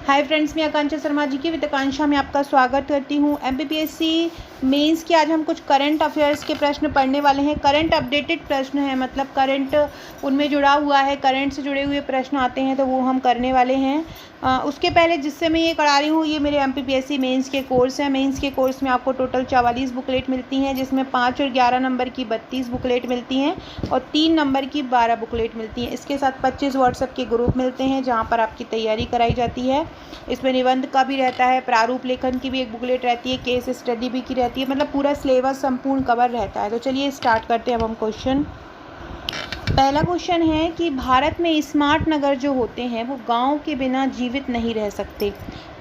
Hi friends, मैं आकांक्षा शर्मा जी की with आकांक्षा में आपका स्वागत करती हूँ। एमपीपीएससी मेंस के आज हम कुछ करंट अफेयर्स के प्रश्न पढ़ने वाले हैं। करंट अपडेटेड प्रश्न है, मतलब करंट उनमें जुड़ा हुआ है, करंट से जुड़े हुए प्रश्न आते हैं तो वो हम करने वाले हैं। उसके पहले जिससे मैं ये करा रही हूँ, ये मेरे एमपीपीएससी मेंस के कोर्स हैं। मेंस के कोर्स में आपको टोटल 44 बुकलेट मिलती हैं, जिसमें 5 और 11 नंबर की 32 बुकलेट मिलती हैं और 3 नंबर की 12 बुकलेट मिलती हैं। इसके साथ 25 व्हाट्सएप के ग्रुप मिलते हैं जहाँ पर आपकी तैयारी कराई जाती है। इसमें निबंध का भी रहता है, प्रारूप लेखन की भी एक बुकलेट रहती है, केस स्टडी भी की रहती है, मतलब पूरा सिलेबस संपूर्ण कवर रहता है। तो चलिए स्टार्ट करते हैं अब हम क्वेश्चन। पहला क्वेश्चन है कि भारत में स्मार्ट नगर जो होते हैं वो गांव के बिना जीवित नहीं रह सकते।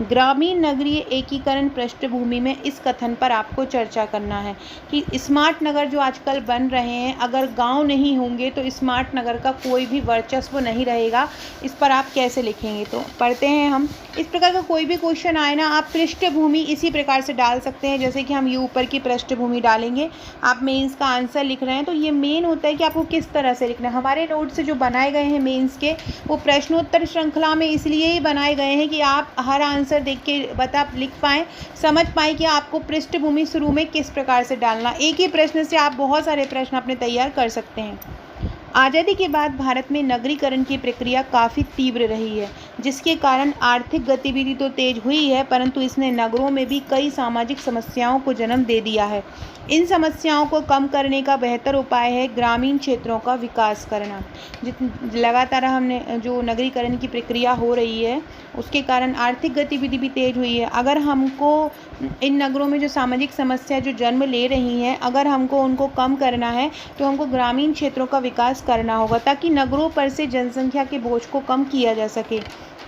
ग्रामीण नगरीय एकीकरण पृष्ठभूमि में इस कथन पर आपको चर्चा करना है कि स्मार्ट नगर जो आजकल बन रहे हैं, अगर गांव नहीं होंगे तो स्मार्ट नगर का कोई भी वर्चस्व नहीं रहेगा। इस पर आप कैसे लिखेंगे, तो पढ़ते हैं हम। इस प्रकार का कोई भी क्वेश्चन आए ना, आप पृष्ठभूमि इसी प्रकार से डाल सकते हैं, जैसे कि हम ये ऊपर की पृष्ठभूमि डालेंगे। आप मेंस का आंसर लिख रहे हैं तो ये मेन होता है कि आपको किस तरह से लिखना है। हमारे नोट से जो बनाए गए हैं मेंस के, वो प्रश्नोत्तर श्रृंखला में इसलिए ही बनाए गए हैं कि आप हर आंसर देख के लिख पाएँ, समझ पाएँ कि आपको पृष्ठभूमि शुरू में किस प्रकार से डालना। एक ही प्रश्न से आप बहुत सारे प्रश्न अपने तैयार कर सकते हैं। आज़ादी के बाद भारत में नगरीकरण की प्रक्रिया काफ़ी तीव्र रही है, जिसके कारण आर्थिक गतिविधि तो तेज हुई है, परंतु इसने नगरों में भी कई सामाजिक समस्याओं को जन्म दे दिया है। इन समस्याओं को कम करने का बेहतर उपाय है ग्रामीण क्षेत्रों का विकास करना। लगातार हमने जो नगरीकरण की प्रक्रिया हो रही है, उसके कारण आर्थिक गतिविधि भी तेज हुई है। अगर हमको इन नगरों में जो सामाजिक समस्या जो जन्म ले रही हैं, अगर हमको उनको कम करना है तो हमको ग्रामीण क्षेत्रों का विकास करना होगा, ताकि नगरों पर से जनसंख्या के बोझ को कम किया जा सके।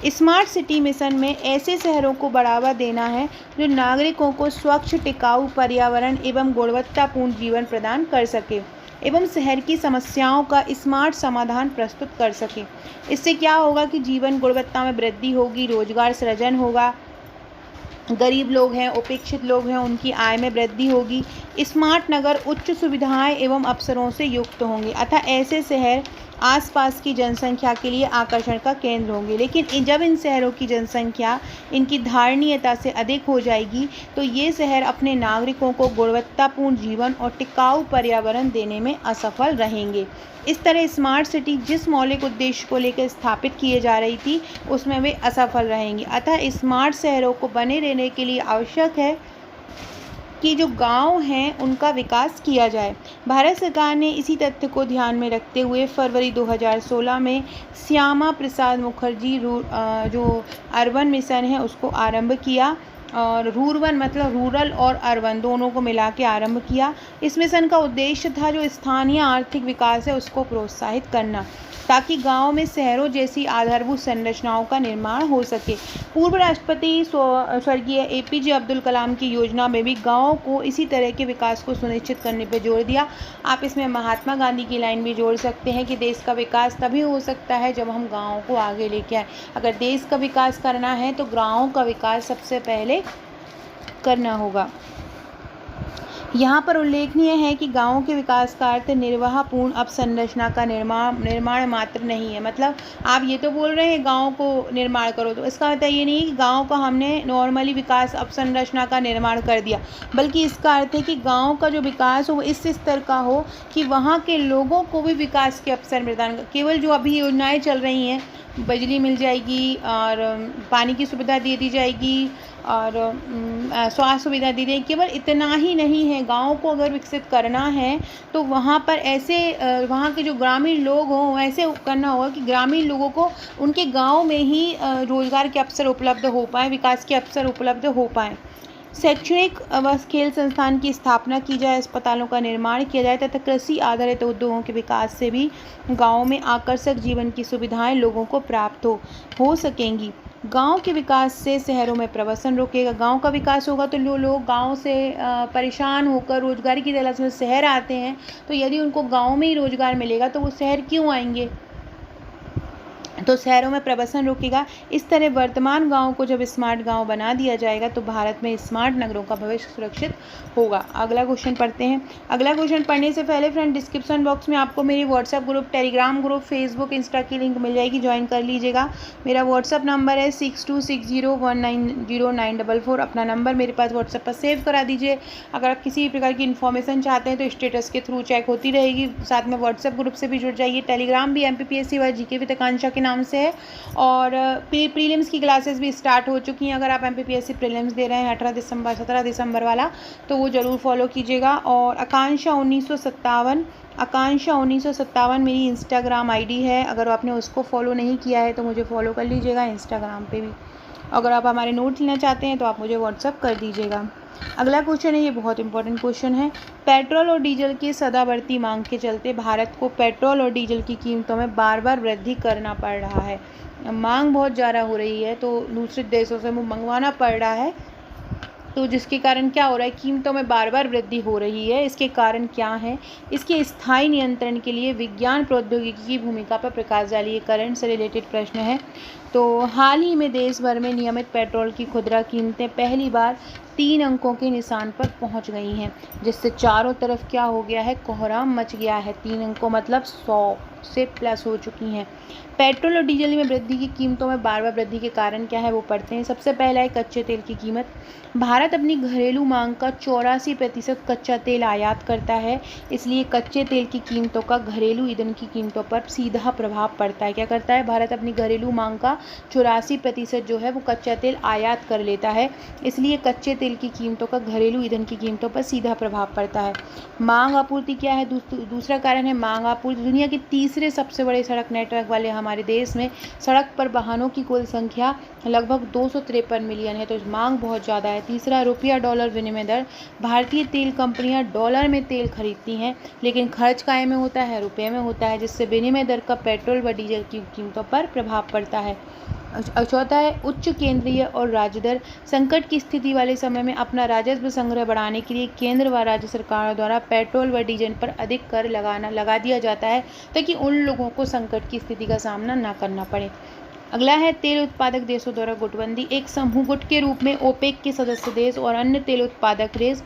स्मार्ट सिटी मिशन में ऐसे शहरों को बढ़ावा देना है जो नागरिकों को स्वच्छ, टिकाऊ पर्यावरण एवं गुणवत्तापूर्ण जीवन प्रदान कर सके एवं शहर की समस्याओं का स्मार्ट समाधान प्रस्तुत कर सके। इससे क्या होगा कि जीवन गुणवत्ता में वृद्धि होगी, रोजगार सृजन होगा, गरीब लोग हैं, उपेक्षित लोग हैं, उनकी आय में वृद्धि होगी। स्मार्ट नगर उच्च सुविधाएं एवं अवसरों से युक्त होंगे, अतः ऐसे शहर आसपास की जनसंख्या के लिए आकर्षण का केंद्र होंगे। लेकिन जब इन शहरों की जनसंख्या इनकी धारणीयता से अधिक हो जाएगी तो ये शहर अपने नागरिकों को गुणवत्तापूर्ण जीवन और टिकाऊ पर्यावरण देने में असफल रहेंगे। इस तरह स्मार्ट सिटी जिस मौलिक उद्देश्य को लेकर स्थापित किए जा रही थी, उसमें वे असफल रहेंगी। अतः स्मार्ट शहरों को बने रहने के लिए आवश्यक है कि जो गांव हैं उनका विकास किया जाए। भारत सरकार ने इसी तथ्य को ध्यान में रखते हुए फरवरी 2016 में श्यामा प्रसाद मुखर्जी जो अर्बन मिशन है उसको आरंभ किया, और रूरबन मतलब रूरल और अर्बन दोनों को मिला के आरंभ किया। इस मिशन का उद्देश्य था जो स्थानीय आर्थिक विकास है उसको प्रोत्साहित करना, ताकि गांव में शहरों जैसी आधारभूत संरचनाओं का निर्माण हो सके। पूर्व राष्ट्रपति स्वर्गीय एपीजे अब्दुल कलाम की योजना में भी गाँव को इसी तरह के विकास को सुनिश्चित करने पर जोर दिया। आप इसमें महात्मा गांधी की लाइन भी जोड़ सकते हैं कि देश का विकास तभी हो सकता है जब हम गाँव को आगे लेके आए। अगर देश का विकास करना है तो गाँव का विकास सबसे पहले करना होगा। यहाँ पर उल्लेखनीय है कि गाँव के विकास का अर्थ निर्वाहपूर्ण अवसंरचना का निर्माण मात्र नहीं है। मतलब आप ये तो बोल रहे हैं गाँव को निर्माण करो, तो इसका मतलब ये नहीं है कि गाँव का हमने नॉर्मली विकास अवसंरचना का निर्माण कर दिया, बल्कि इसका अर्थ है कि गाँव का जो विकास हो वो इस स्तर का हो कि वहाँ के लोगों को भी विकास के अवसर प्रदान कर। केवल जो अभी योजनाएँ चल रही हैं, बिजली मिल जाएगी और पानी की सुविधा दे दी जाएगी और स्वास्थ्य सुविधा दी जाएगी, केवल इतना ही नहीं है। गाँव को अगर विकसित करना है तो वहाँ पर ऐसे वहाँ के जो ग्रामीण लोग हों ऐसे करना होगा कि ग्रामीण लोगों को उनके गाँव में ही रोजगार के अवसर उपलब्ध हो पाएँ, विकास के अवसर उपलब्ध हो पाएँ। शैक्षणिक व खेल संस्थान की स्थापना की जाए, अस्पतालों का निर्माण किया जाए तथा कृषि आधारित उद्योगों के विकास से भी गाँव में आकर्षक जीवन की सुविधाएं लोगों को प्राप्त हो सकेंगी। गांव के विकास से शहरों में प्रवासन रुकेगा। गांव का विकास होगा तो लोग गांव से परेशान होकर रोजगार की तलाश में शहर आते हैं, तो यदि उनको गांव में ही रोजगार मिलेगा तो वो शहर क्यों आएंगे। तो शहरों में प्रवसन रुकेगा। इस तरह वर्तमान गाँव को जब स्मार्ट गाँव बना दिया जाएगा तो भारत में स्मार्ट नगरों का भविष्य सुरक्षित होगा। अगला क्वेश्चन पढ़ते हैं। अगला क्वेश्चन पढ़ने से पहले फ्रेंड डिस्क्रिप्शन बॉक्स में आपको मेरी WhatsApp group, Telegram group, Facebook, Insta की लिंक मिल जाएगी, ज्वाइन कर लीजिएगा। मेरा व्हाट्सएप नंबर है 6260190944। अपना नंबर मेरे पास व्हाट्सएप पर सेव करा दीजिए। अगर आप किसी भी प्रकार की इन्फॉर्मेशन चाहते हैं तो स्टेटस के थ्रू चेक होती रहेगी। साथ में व्हाट्सएप ग्रुप से भी जुड़ जाइए। टेलीग्राम भी MPPSC व GK विद आकांक्षा के नाम से है और प्रीलिम्स की क्लासेस भी स्टार्ट हो चुकी हैं। अगर आप MPPSC प्रीलिम्स दे रहे हैं 18 दिसंबर 17 दिसंबर वाला तो वो ज़रूर फॉलो कीजिएगा। और आकांक्षा 1957 मेरी इंस्टाग्राम ID है। अगर आपने उसको फॉलो नहीं किया है तो मुझे फॉलो कर लीजिएगा इंस्टाग्राम पे भी। अगर आप हमारे नोट्स लेना चाहते हैं तो आप मुझे व्हाट्सअप कर दीजिएगा। अगला क्वेश्चन है, ये बहुत इंपॉर्टेंट क्वेश्चन है। पेट्रोल और डीजल की सदाबढ़ती मांग के चलते भारत को पेट्रोल और डीजल की कीमतों में बार बार वृद्धि करना पड़ रहा है। मांग बहुत ज़्यादा हो रही है तो दूसरे देशों से मंगवाना पड़ रहा है, तो जिसके कारण क्या हो रहा है, कीमतों में बार बार वृद्धि हो रही है। इसके कारण क्या है? इसके स्थायी नियंत्रण के लिए विज्ञान प्रौद्योगिकी की भूमिका पर प्रकाश डालिए। करंट से रिलेटेड प्रश्न है। तो हाल ही में देश भर में नियमित पेट्रोल की खुदरा कीमतें पहली बार 3 अंकों के निशान पर पहुंच गई हैं, जिससे चारों तरफ क्या हो गया है, कोहराम मच गया है। 3 अंकों मतलब 100 से प्लस हो चुकी हैं। पेट्रोल और डीजल में वृद्धि की कीमतों में बार बार वृद्धि के कारण क्या है वो पढ़ते हैं। सबसे पहला है कच्चे तेल की कीमत। भारत अपनी घरेलू मांग का 84% कच्चा तेल आयात करता है, इसलिए कच्चे तेल की कीमतों का घरेलू ईंधन की कीमतों पर सीधा प्रभाव पड़ता है। क्या करता है? भारत अपनी घरेलू मांग का 84% जो है वो कच्चा तेल आयात कर लेता है, इसलिए कच्चे तेल की कीमतों का घरेलू ईंधन की कीमतों पर सीधा प्रभाव पड़ता है। मांग आपूर्ति क्या है? दूसरा कारण है मांग आपूर्ति। दुनिया के तीसरे सबसे बड़े सड़क नेटवर्क वाले हमारे देश में सड़क पर वाहनों की कुल संख्या लगभग 253 मिलियन है, तो मांग बहुत ज़्यादा है। तीसरा, रुपया डॉलर विनिमय दर। भारतीय तेल कंपनियां डॉलर में तेल खरीदती हैं, लेकिन खर्च काय में होता है? रुपये में होता है, जिससे विनिमय दर का पेट्रोल व डीजल की कीमतों पर प्रभाव पड़ता है। चौथा है उच्च केंद्रीय और राज्य दर। संकट की स्थिति वाले समय में अपना राजस्व संग्रह बढ़ाने के लिए केंद्र व राज्य सरकारों द्वारा पेट्रोल व डीजल पर अधिक कर लगा दिया जाता है, ताकि उन लोगों को संकट की स्थिति का सामना न करना पड़े। अगला है तेल उत्पादक देशों द्वारा गुटबंदी। एक समूह गुट के रूप में ओपेक के सदस्य देश और अन्य तेल उत्पादक देश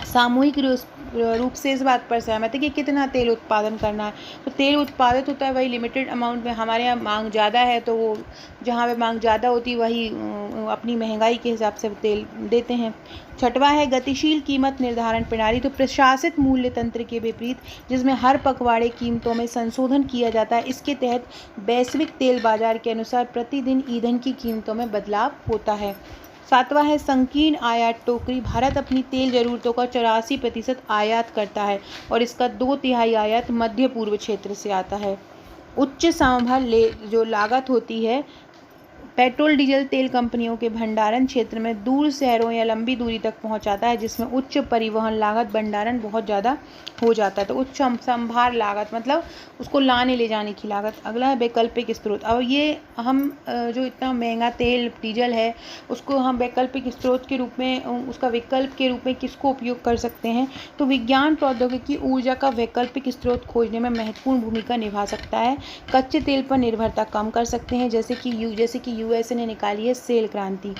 सामूहिक रूप से इस बात पर सहमत है कि कितना तेल उत्पादन करना है। तो तेल उत्पादित होता है वही लिमिटेड अमाउंट में। हमारे यहाँ मांग ज़्यादा है तो वो जहाँ पे मांग ज़्यादा होती है वही अपनी महंगाई के हिसाब से तेल देते हैं। छठवां है गतिशील कीमत निर्धारण प्रणाली। तो प्रशासित मूल्य तंत्र के विपरीत, जिसमें हर पखवाड़े कीमतों में संशोधन किया जाता है, इसके तहत वैश्विक तेल बाजार के अनुसार प्रतिदिन ईंधन की कीमतों में बदलाव होता है। सातवां है संकीर्ण आयात टोकरी। भारत अपनी तेल जरूरतों का 84% आयात करता है और इसका 2/3 आयात मध्य पूर्व क्षेत्र से आता है। उच्च सांभर जो लागत होती है पेट्रोल डीजल तेल कंपनियों के भंडारण क्षेत्र में दूर शहरों या लंबी दूरी तक पहुंचाता है, जिसमें उच्च परिवहन लागत, भंडारण बहुत ज़्यादा हो जाता है। तो उच्च संभार लागत मतलब उसको लाने ले जाने की लागत। अगला है वैकल्पिक स्रोत। अब ये हम जो इतना महंगा तेल डीजल है उसको हम वैकल्पिक स्रोत के रूप में, उसका विकल्प के रूप में किसको उपयोग कर सकते हैं? तो विज्ञान प्रौद्योगिकी ऊर्जा का वैकल्पिक स्रोत खोजने में महत्वपूर्ण भूमिका निभा सकता है। कच्चे तेल पर निर्भरता कम कर सकते हैं, जैसे कि USA ने निकाली है सेल क्रांति।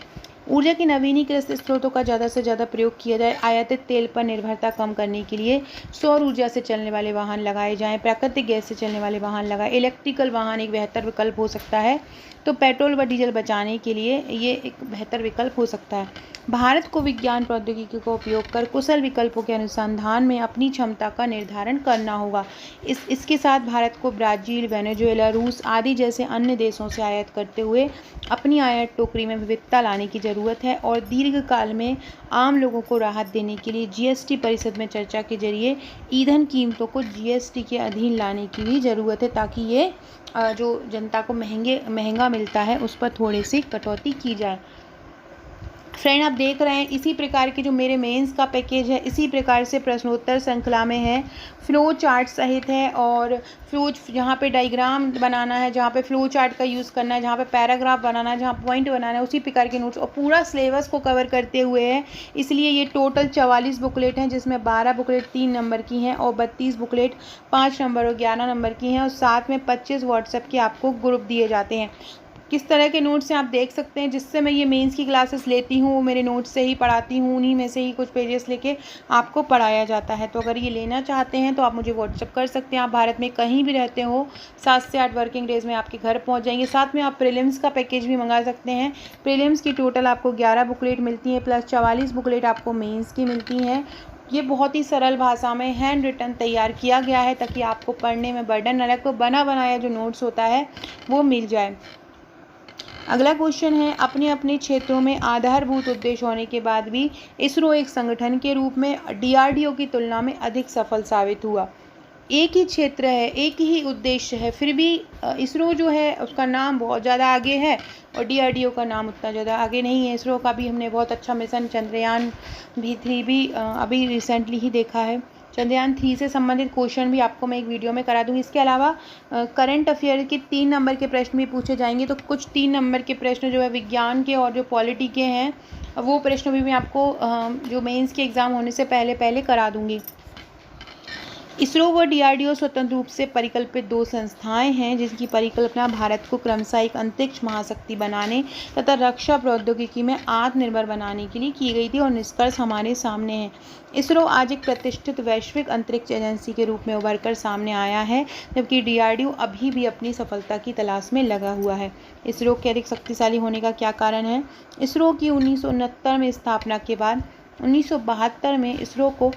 ऊर्जा की नवीनीकृत स्रोतों का ज़्यादा से ज़्यादा प्रयोग किया जाए। आयातित तेल पर निर्भरता कम करने के लिए सौर ऊर्जा से चलने वाले वाहन लगाए जाएं, प्राकृतिक गैस से चलने वाले वाहन लगाएं। इलेक्ट्रिकल वाहन एक बेहतर विकल्प हो सकता है। तो पेट्रोल व डीजल बचाने के लिए ये एक बेहतर विकल्प हो सकता है। भारत को विज्ञान प्रौद्योगिकी का उपयोग कर कुशल विकल्पों के अनुसंधान में अपनी क्षमता का निर्धारण करना होगा। इसके साथ भारत को ब्राज़ील, वेनेजुएला, रूस आदि जैसे अन्य देशों से आयात करते हुए अपनी आयात टोकरी में विविधता लाने की ज़रूरत है और दीर्घकाल में आम लोगों को राहत देने के लिए GST परिषद में चर्चा के जरिए ईंधन कीमतों को GST के अधीन लाने की भी ज़रूरत है, ताकि ये जो जनता को महंगा मिलता है उस पर थोड़ी सी कटौती की जाए। फ्रेंड आप देख रहे हैं इसी प्रकार के जो मेरे मेंस का पैकेज है इसी प्रकार से प्रश्नोत्तर श्रृंखला में है, फ्लो चार्ट सहित है। और फ्लो जहाँ पे डायग्राम बनाना है, जहाँ पे फ्लो चार्ट का यूज़ करना है, जहाँ पे पैराग्राफ बनाना है, जहाँ पॉइंट बनाना है, उसी प्रकार के नोट्स और पूरा सिलेबस को कवर करते हुए है। इसलिए ये टोटल 44 बुकलेट हैं, जिसमें 12 बुकलेट 3 नंबर की हैं और 32 बुकलेट 5 नंबर और 11 नंबर की हैं, और साथ में 25 व्हाट्सएप के आपको ग्रुप दिए जाते हैं। किस तरह के नोट्स हैं आप देख सकते हैं। जिससे मैं ये मेंस की क्लासेस लेती हूँ वो मेरे नोट्स से ही पढ़ाती हूँ, उन्हीं में से ही कुछ पेजेस लेके आपको पढ़ाया जाता है। तो अगर ये लेना चाहते हैं तो आप मुझे व्हाट्सअप कर सकते हैं। आप भारत में कहीं भी रहते हो 7 से 8 वर्किंग डेज़ में आपके घर पहुँच जाएंगे। साथ में आप प्रीलिम्स का पैकेज भी मंगा सकते हैं। प्रीलिम्स की टोटल आपको 11 बुकलेट मिलती हैं, प्लस 44 बुकलेट आपको मेंस की मिलती हैं। ये बहुत ही सरल भाषा में हैंड रिटन तैयार किया गया है ताकि आपको पढ़ने में बर्डन न लगे, तो बना बनाया जो नोट्स होता है वो मिल जाए। अगला क्वेश्चन है, अपने अपने क्षेत्रों में आधारभूत उद्देश्य होने के बाद भी इसरो एक संगठन के रूप में डीआरडीओ की तुलना में अधिक सफल साबित हुआ। एक ही क्षेत्र है, एक ही उद्देश्य है, फिर भी इसरो जो है उसका नाम बहुत ज़्यादा आगे है और डीआरडीओ का नाम उतना ज़्यादा आगे नहीं है। इसरो का भी हमने बहुत अच्छा मिशन चंद्रयान भी भी अभी रिसेंटली ही देखा है। चंद्रयान 3 से संबंधित क्वेश्चन भी आपको मैं एक वीडियो में करा दूंगी। इसके अलावा करंट अफेयर के 3 नंबर के प्रश्न भी पूछे जाएंगे। तो कुछ 3 नंबर के प्रश्न जो है विज्ञान के और जो पॉलिटी के हैं वो प्रश्न भी मैं आपको जो मेंस के एग्ज़ाम होने से पहले करा दूंगी। इसरो व डीआरडीओ स्वतंत्र रूप से परिकल्पित 2 संस्थाएं हैं जिनकी परिकल्पना भारत को क्रमशः एक अंतरिक्ष महाशक्ति बनाने तथा रक्षा प्रौद्योगिकी में आत्मनिर्भर बनाने के लिए की गई थी और निष्कर्ष हमारे सामने है। इसरो आज एक प्रतिष्ठित वैश्विक अंतरिक्ष एजेंसी के रूप में उभर कर सामने आया है, जबकि डीआरडीओ अभी भी अपनी सफलता की तलाश में लगा हुआ है। इसरो के अधिक शक्तिशाली होने का क्या कारण है? इसरो की 1969 में स्थापना के बाद 1972 में इसरो को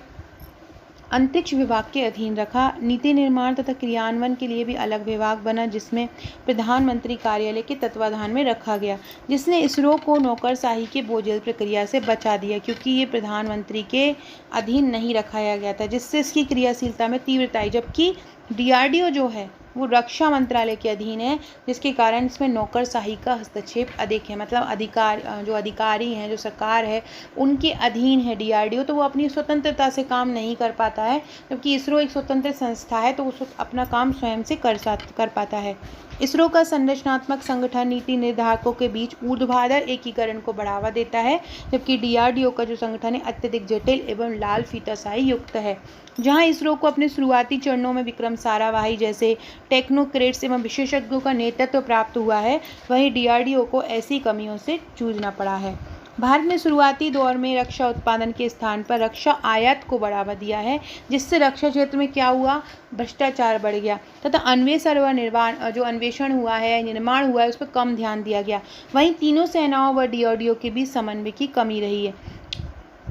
अंतरिक्ष विभाग के अधीन रखा। नीति निर्माण तथा क्रियान्वयन के लिए भी अलग विभाग बना जिसमें प्रधानमंत्री कार्यालय के तत्वाधान में रखा गया, जिसने इसरो को नौकरशाही के बोझिल प्रक्रिया से बचा दिया, क्योंकि ये प्रधानमंत्री के अधीन नहीं रखाया गया था, जिससे इसकी क्रियाशीलता में तीव्रता आई। जबकि डीआरडीओ जो है वो रक्षा मंत्रालय के अधीन है, जिसके कारण इसमें नौकरशाही का हस्तक्षेप अधिक है। मतलब जो अधिकारी हैं, जो सरकार है, उनके अधीन है डीआरडीओ, तो वो अपनी स्वतंत्रता से काम नहीं कर पाता है। जबकि इसरो एक स्वतंत्र संस्था है तो वो अपना काम स्वयं से कर पाता है। इसरो का संरचनात्मक संगठन नीति निर्धारकों के बीच ऊर्ध्वाधर एकीकरण को बढ़ावा देता है, जबकि डीआरडीओ का जो संगठन है अत्यधिक जटिल एवं लाल फीताशाही युक्त है। जहां इसरो को अपने शुरुआती चरणों में विक्रम साराभाई जैसे टेक्नोक्रेट्स एवं विशेषज्ञों का नेतृत्व प्राप्त हुआ है, वहीं डीआरडीओ को ऐसी कमियों से जूझना पड़ा है। भारत ने शुरुआती दौर में रक्षा उत्पादन के स्थान पर रक्षा आयात को बढ़ावा दिया है, जिससे रक्षा क्षेत्र में क्या हुआ, भ्रष्टाचार बढ़ गया तथा अन्वेषण व जो अन्वेषण हुआ है, निर्माण हुआ है, उस पर कम ध्यान दिया गया। वहीं तीनों सेनाओं व डीआरडीओ के बीच समन्वय की कमी रही है।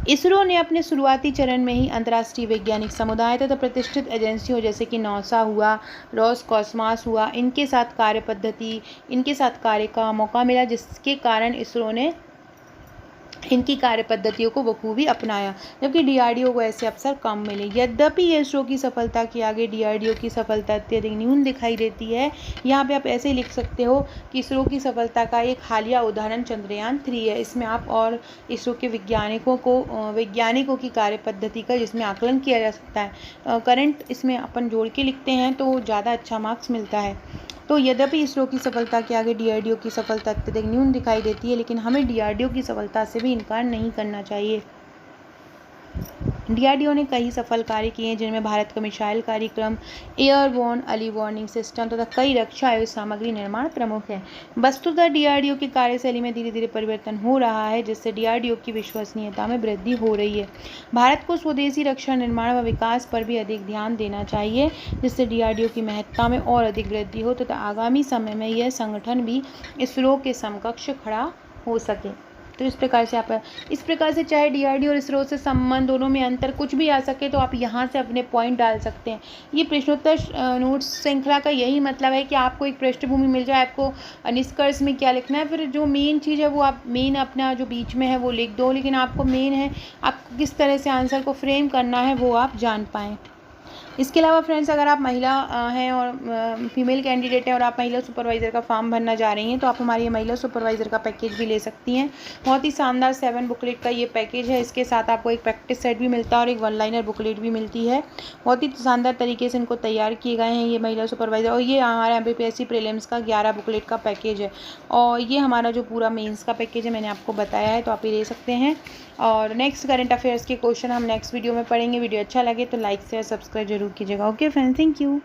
इसरो ने अपने शुरुआती चरण में ही अंतर्राष्ट्रीय वैज्ञानिक समुदाय तथा प्रतिष्ठित एजेंसियों जैसे कि नासा हुआ, रोसकॉस्मॉस हुआ, इनके साथ कार्य का मौका मिला, जिसके कारण इसरो ने इनकी कार्य पद्धतियों को बखूबी अपनाया, जबकि डीआरडीओ को ऐसे अवसर कम मिले। यद्यपि इसरो की सफलता के आगे डीआरडीओ की सफलता अत्यधिक न्यून दिखाई देती है। यहाँ पे आप ऐसे लिख सकते हो कि इसरो की सफलता का एक हालिया उदाहरण चंद्रयान 3 है। इसमें आप और इसरो के वैज्ञानिकों की कार्य पद्धति का जिसमें आकलन किया जा सकता है, करंट इसमें अपन जोड़ के लिखते हैं तो ज़्यादा अच्छा मार्क्स मिलता है। तो यद्यपि इसरो की सफलता के आगे डीआरडीओ की सफलता अत्यधिक न्यून दिखाई देती है, लेकिन हमें डीआरडीओ की सफलता से भी इनकार नहीं करना चाहिए। डीआरडीओ ने कई सफल कार्य किए हैं, जिनमें भारत का मिसाइल कार्यक्रम, एयरबोर्न अर्ली वार्निंग सिस्टम तथा कई रक्षा आयुध सामग्री निर्माण प्रमुख है। वस्तुतः डीआरडीओ की कार्यशैली में धीरे धीरे परिवर्तन हो रहा है, जिससे डीआरडीओ की विश्वसनीयता में वृद्धि हो रही है। भारत को स्वदेशी रक्षा निर्माण व विकास पर भी अधिक ध्यान देना चाहिए, जिससे डीआरडीओ की महत्ता में और अधिक वृद्धि हो तथा आगामी समय में यह संगठन भी इसरो के समकक्ष खड़ा हो सके। तो इस प्रकार से चाहे डीआरडीओ और इसरो से संबंध दोनों में अंतर कुछ भी आ सके तो आप यहाँ से अपने पॉइंट डाल सकते हैं। ये प्रश्नोत्तर नोट्स श्रृंखला का यही मतलब है कि आपको एक पृष्ठभूमि मिल जाए, आपको निष्कर्ष में क्या लिखना है, फिर जो मेन चीज़ है वो आप मेन अपना जो बीच में है वो लिख दो, लेकिन आपको मेन है आपको किस तरह से आंसर को फ्रेम करना है वो आप जान पाएँ। इसके अलावा फ्रेंड्स, अगर आप महिला हैं और फीमेल कैंडिडेट हैं और आप महिला सुपरवाइज़र का फॉर्म भरना जा रही हैं, तो आप हमारी महिला सुपरवाइज़र का पैकेज भी ले सकती हैं। बहुत ही शानदार 7 बुकलेट का ये पैकेज है। इसके साथ आपको एक प्रैक्टिस सेट भी मिलता है और एक 1 लाइनर बुकलेट भी मिलती है। बहुत ही शानदार तरीके से इनको तैयार किए गए हैं ये महिला सुपरवाइज़र। और ये हमारा MPPSC प्रीलिम्स का 11 बुकलेट का पैकेज है और ये हमारा जो पूरा मेंस का पैकेज है मैंने आपको बताया है, तो आप ये ले सकते हैं। और नेक्स्ट करंट अफेयर्स के क्वेश्चन हम नेक्स्ट वीडियो में पढ़ेंगे। वीडियो अच्छा लगे तो लाइक शेयर सब्सक्राइब जरूर कीजिएगा। Okay friends, thank you.